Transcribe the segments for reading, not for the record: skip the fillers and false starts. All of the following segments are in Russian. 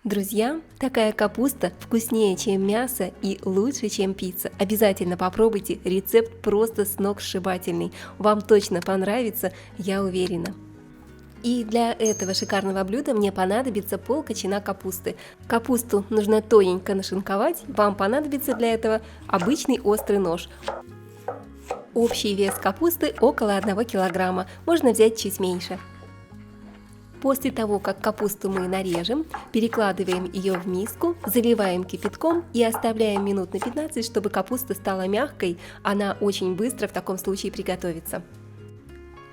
Друзья, такая капуста вкуснее, чем мясо и лучше, чем пицца. Обязательно попробуйте, рецепт просто сногсшибательный. Вам точно понравится, я уверена. И для этого шикарного блюда мне понадобится пол-кочана капусты. Капусту нужно тоненько нашинковать, вам понадобится для этого обычный острый нож. Общий вес капусты около 1 килограмма, можно взять чуть меньше. После того, как капусту мы нарежем, перекладываем ее в миску, заливаем кипятком и оставляем минут на 15, чтобы капуста стала мягкой, она очень быстро в таком случае приготовится.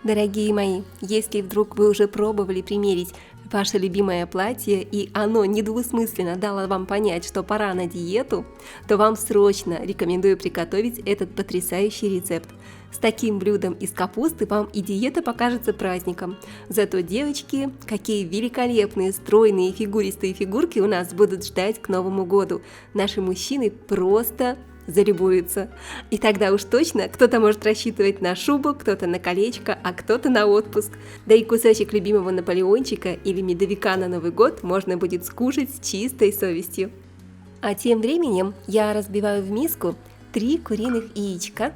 Дорогие мои, если вдруг вы уже пробовали примерить ваше любимое платье и оно недвусмысленно дало вам понять, что пора на диету, то вам срочно рекомендую приготовить этот потрясающий рецепт. С таким блюдом из капусты вам и диета покажется праздником. Зато, девочки, какие великолепные, стройные, фигуристые фигурки у нас будут ждать к Новому году. Наши мужчины просто залюбуются. И тогда уж точно кто-то может рассчитывать на шубу, кто-то на колечко, а кто-то на отпуск. Да и кусочек любимого наполеончика или медовика на Новый год можно будет скушать с чистой совестью. А тем временем я разбиваю в миску 3 куриных яичка,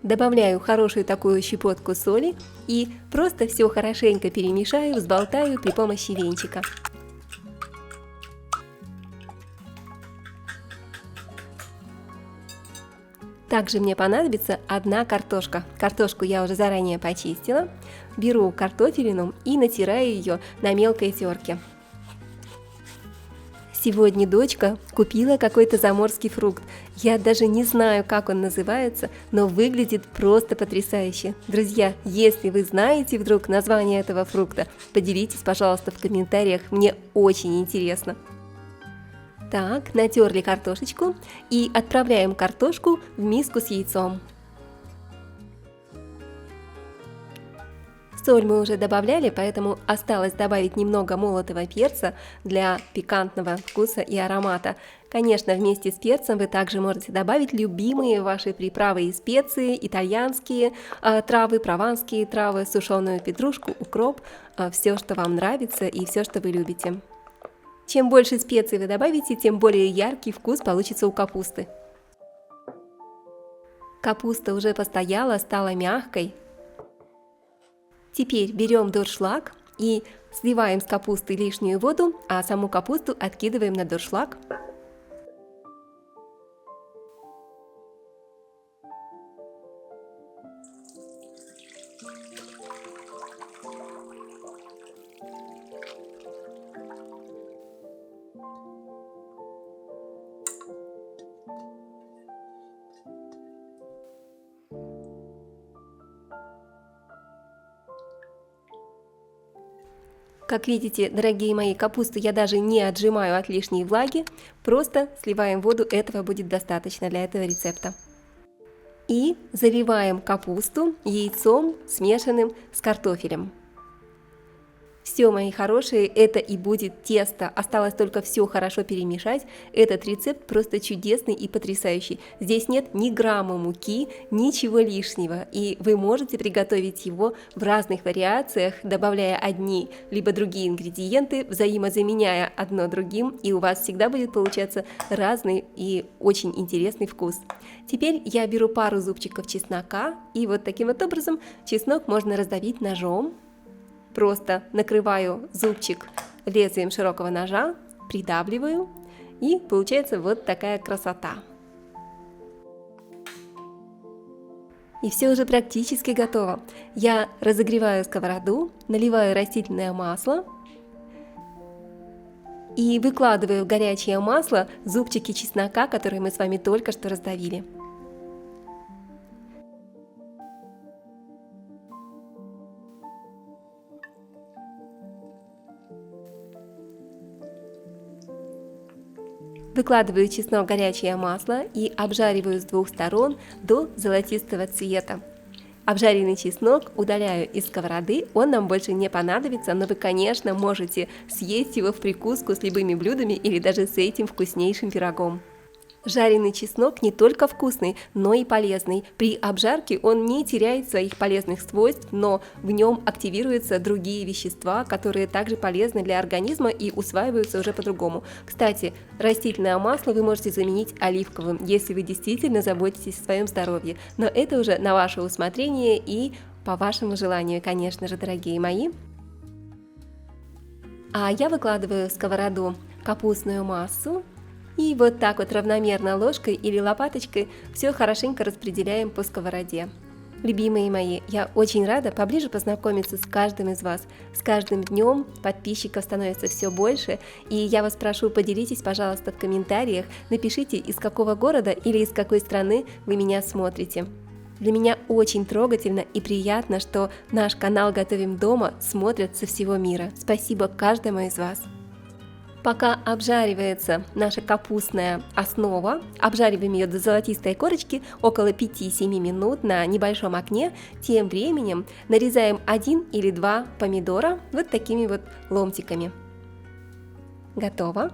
добавляю хорошую такую щепотку соли и просто все хорошенько перемешаю, взболтаю при помощи венчика. Также мне понадобится 1 картошка. Картошку я уже заранее почистила. Беру картофелину и натираю ее на мелкой терке. Сегодня дочка купила какой-то заморский фрукт. Я даже не знаю, как он называется, но выглядит просто потрясающе. Друзья, если вы знаете вдруг название этого фрукта, поделитесь, пожалуйста, в комментариях, мне очень интересно. Так, натерли картошечку и отправляем картошку в миску с яйцом. Соль мы уже добавляли, поэтому осталось добавить немного молотого перца для пикантного вкуса и аромата. Конечно, вместе с перцем вы также можете добавить любимые ваши приправы и специи, итальянские травы, прованские травы, сушеную петрушку, укроп, все, что вам нравится и все, что вы любите. Чем больше специй вы добавите, тем более яркий вкус получится у капусты. Капуста уже постояла, стала мягкой. Теперь берем доршлаг и сливаем с капусты лишнюю воду, а саму капусту откидываем на доршлаг. Как видите, дорогие мои, капусту я даже не отжимаю от лишней влаги, просто сливаем воду, этого будет достаточно для этого рецепта. И заливаем капусту яйцом, смешанным с картофелем. Все, мои хорошие, это и будет тесто. Осталось только все хорошо перемешать. Этот рецепт просто чудесный и потрясающий. Здесь нет ни грамма муки, ничего лишнего. И вы можете приготовить его в разных вариациях, добавляя одни либо другие ингредиенты, взаимозаменяя одно другим. И у вас всегда будет получаться разный и очень интересный вкус. Теперь я беру пару зубчиков чеснока. И вот таким вот образом чеснок можно раздавить ножом. Просто накрываю зубчик лезвием широкого ножа, придавливаю, и получается вот такая красота. И все уже практически готово. Я разогреваю сковороду, наливаю растительное масло и выкладываю в горячее масло зубчики чеснока, которые мы с вами только что раздавили. Выкладываю чеснок в горячее масло и обжариваю с 2 сторон до золотистого цвета. Обжаренный чеснок удаляю из сковороды, он нам больше не понадобится, но вы, конечно, можете съесть его в прикуску с любыми блюдами или даже с этим вкуснейшим пирогом. Жареный чеснок не только вкусный, но и полезный. При обжарке он не теряет своих полезных свойств, но в нем активируются другие вещества, которые также полезны для организма и усваиваются уже по-другому. Кстати, растительное масло вы можете заменить оливковым, если вы действительно заботитесь о своем здоровье. Но это уже на ваше усмотрение и по вашему желанию, конечно же, дорогие мои. А я выкладываю в сковороду капустную массу. И вот так вот равномерно ложкой или лопаточкой все хорошенько распределяем по сковороде. Любимые мои, я очень рада поближе познакомиться с каждым из вас. С каждым днем подписчиков становится все больше, и я вас прошу, поделитесь, пожалуйста, в комментариях, напишите, из какого города или из какой страны вы меня смотрите. Для меня очень трогательно и приятно, что наш канал «Готовим дома» смотрят со всего мира. Спасибо каждому из вас. Пока обжаривается наша капустная основа, обжариваем ее до золотистой корочки около 5-7 минут на небольшом огне. Тем временем нарезаем 1 или 2 помидора вот такими вот ломтиками. Готово.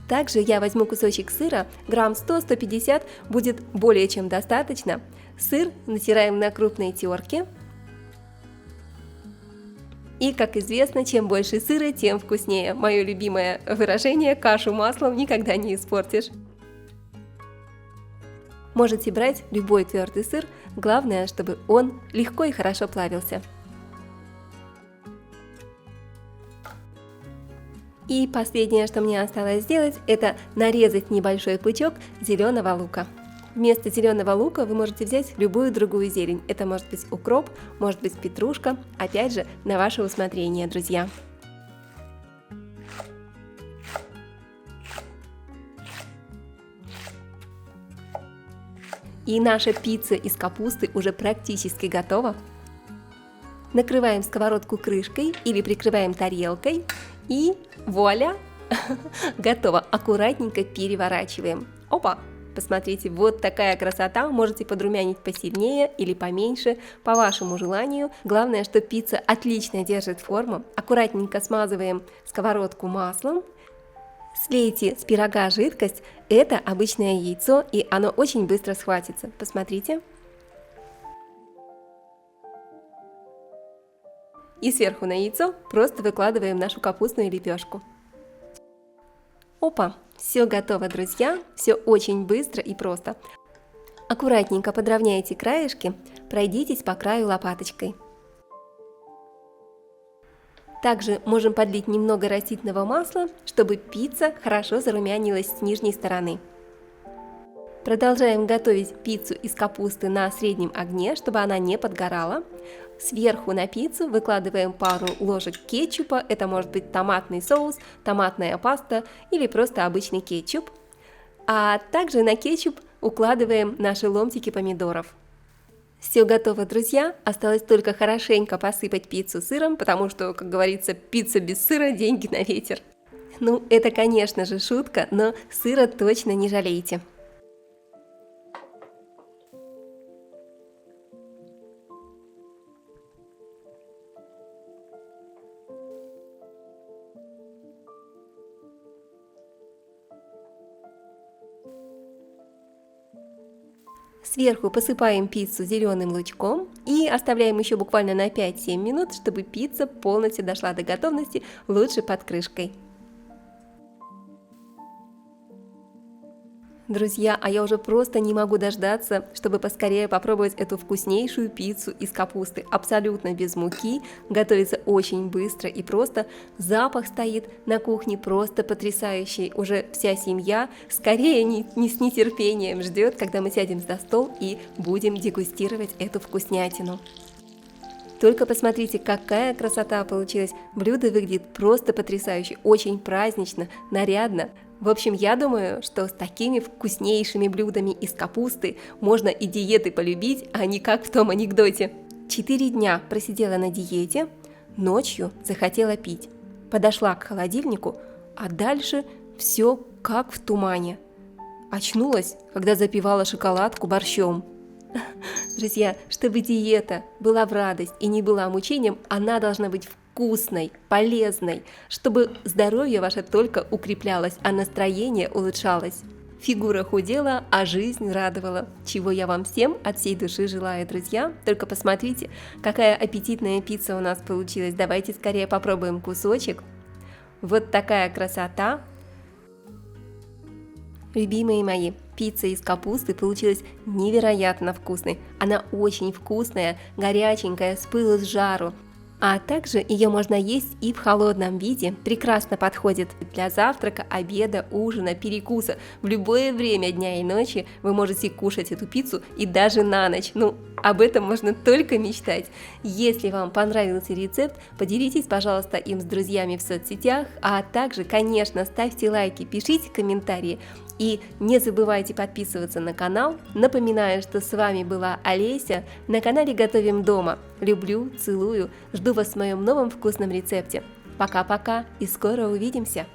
Также я возьму кусочек сыра, грамм 100-150 будет более чем достаточно. Сыр натираем на крупной терке. И, как известно, чем больше сыра, тем вкуснее. Мое любимое выражение: кашу маслом никогда не испортишь. Можете брать любой твердый сыр, главное, чтобы он легко и хорошо плавился. И последнее, что мне осталось сделать, это нарезать небольшой пучок зеленого лука. Вместо зеленого лука вы можете взять любую другую зелень. Это может быть укроп, может быть петрушка. Опять же, на ваше усмотрение, друзья. И наша пицца из капусты уже практически готова. Накрываем сковородку крышкой или прикрываем тарелкой. И вуаля! Готово. Аккуратненько переворачиваем. Опа! Посмотрите, вот такая красота, можете подрумянить посильнее или поменьше, по вашему желанию. Главное, что пицца отлично держит форму. Аккуратненько смазываем сковородку маслом. Слейте с пирога жидкость, это обычное яйцо, и оно очень быстро схватится. Посмотрите. И сверху на яйцо просто выкладываем нашу капустную лепешку. Опа! Все готово, друзья, все очень быстро и просто. Аккуратненько подровняйте краешки, пройдитесь по краю лопаточкой. Также можем подлить немного растительного масла, чтобы пицца хорошо зарумянилась с нижней стороны. Продолжаем готовить пиццу из капусты на среднем огне, чтобы она не подгорала. Сверху на пиццу выкладываем пару ложек кетчупа, это может быть томатный соус, томатная паста или просто обычный кетчуп. А также на кетчуп укладываем наши ломтики помидоров. Все готово, друзья, осталось только хорошенько посыпать пиццу сыром, потому что, как говорится, пицца без сыра – деньги на ветер. Ну, это, конечно же, шутка, но сыра точно не жалейте. Сверху посыпаем пиццу зеленым лучком и оставляем еще буквально на 5-7 минут, чтобы пицца полностью дошла до готовности, лучше под крышкой. Друзья, а я уже просто не могу дождаться, чтобы поскорее попробовать эту вкуснейшую пиццу из капусты. Абсолютно без муки, готовится очень быстро и просто. Запах стоит на кухне просто потрясающий. Уже вся семья скорее не с нетерпением ждет, когда мы сядем за стол и будем дегустировать эту вкуснятину. Только посмотрите, какая красота получилась. Блюдо выглядит просто потрясающе, очень празднично, нарядно. В общем, я думаю, что с такими вкуснейшими блюдами из капусты можно и диеты полюбить, а не как в том анекдоте. 4 дня просидела на диете, ночью захотела пить. Подошла к холодильнику, а дальше все как в тумане. Очнулась, когда запивала шоколадку борщом. Друзья, чтобы диета была в радость и не была мучением, она должна быть вкусной, полезной, чтобы здоровье ваше только укреплялось, а настроение улучшалось. Фигура худела, а жизнь радовала, чего я вам всем от всей души желаю, друзья. Только посмотрите, какая аппетитная пицца у нас получилась. Давайте скорее попробуем кусочек. Вот такая красота. Любимые мои, пицца из капусты получилась невероятно вкусной. Она очень вкусная, горяченькая, с пылу с жару. А также ее можно есть и в холодном виде, прекрасно подходит для завтрака, обеда, ужина, перекуса. В любое время дня и ночи вы можете кушать эту пиццу и даже на ночь. Ну, об этом можно только мечтать. Если вам понравился рецепт, поделитесь, пожалуйста, им с друзьями в соцсетях, а также, конечно, ставьте лайки, пишите комментарии. И не забывайте подписываться на канал. Напоминаю, что с вами была Олеся на канале Готовим дома. Люблю, целую, жду вас в моем новом вкусном рецепте. Пока-пока и скоро увидимся!